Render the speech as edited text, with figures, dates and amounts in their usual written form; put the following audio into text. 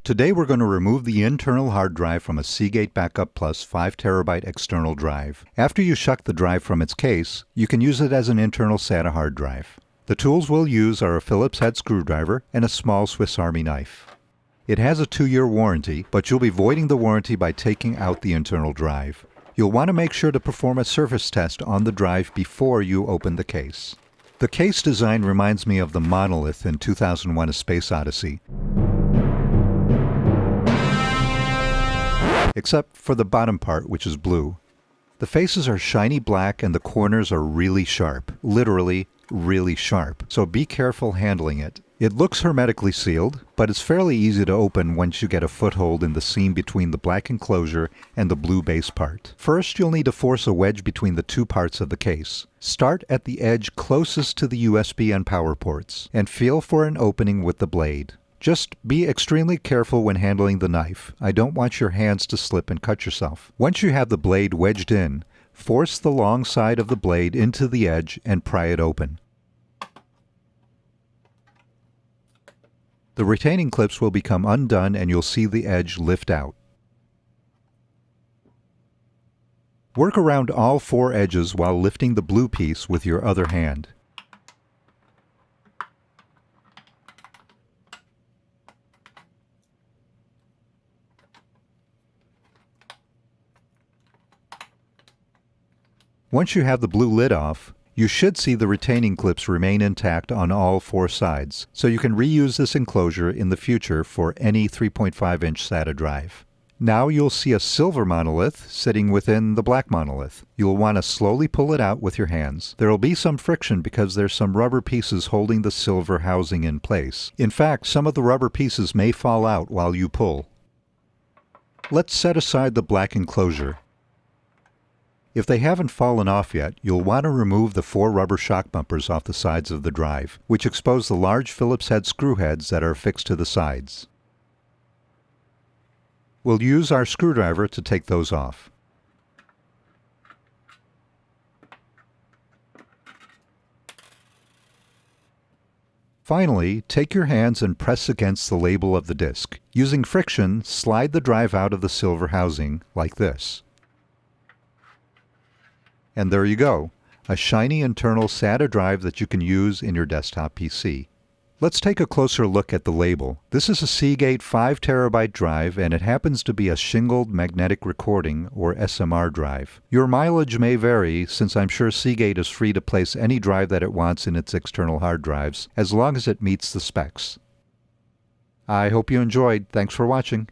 Today we're going to remove the internal hard drive from a Seagate Backup Plus 5TB external drive. After you shuck the drive from its case, you can use it as an internal SATA hard drive. The tools we'll use are a Phillips head screwdriver and a small Swiss Army knife. It has a 2-year warranty, but you'll be voiding the warranty by taking out the internal drive. You'll want to make sure to perform a surface test on the drive before you open the case. The case design reminds me of the monolith in 2001: A Space Odyssey, except for the bottom part, which is blue. The faces are shiny black and the corners are really sharp, literally really sharp, so be careful handling it. It looks hermetically sealed, but it's fairly easy to open once you get a foothold in the seam between the black enclosure and the blue base part. First, you'll need to force a wedge between the two parts of the case. Start at the edge closest to the USB and power ports, and feel for an opening with the blade. Just be extremely careful when handling the knife. I don't want your hands to slip and cut yourself. Once you have the blade wedged in, force the long side of the blade into the edge and pry it open. The retaining clips will become undone and you'll see the edge lift out. Work around all 4 edges while lifting the blue piece with your other hand. Once you have the blue lid off, you should see the retaining clips remain intact on all 4 sides, so you can reuse this enclosure in the future for any 3.5-inch SATA drive. Now you'll see a silver monolith sitting within the black monolith. You'll want to slowly pull it out with your hands. There will be some friction because there's some rubber pieces holding the silver housing in place. In fact, some of the rubber pieces may fall out while you pull. Let's set aside the black enclosure. If they haven't fallen off yet, you'll want to remove the 4 rubber shock bumpers off the sides of the drive, which expose the large Phillips head screw heads that are fixed to the sides. We'll use our screwdriver to take those off. Finally, take your hands and press against the label of the disk. Using friction, slide the drive out of the silver housing, like this. And there you go, a shiny internal SATA drive that you can use in your desktop PC. Let's take a closer look at the label. This is a Seagate 5TB drive and it happens to be a shingled magnetic recording or SMR drive. Your mileage may vary since I'm sure Seagate is free to place any drive that it wants in its external hard drives as long as it meets the specs. I hope you enjoyed. Thanks for watching.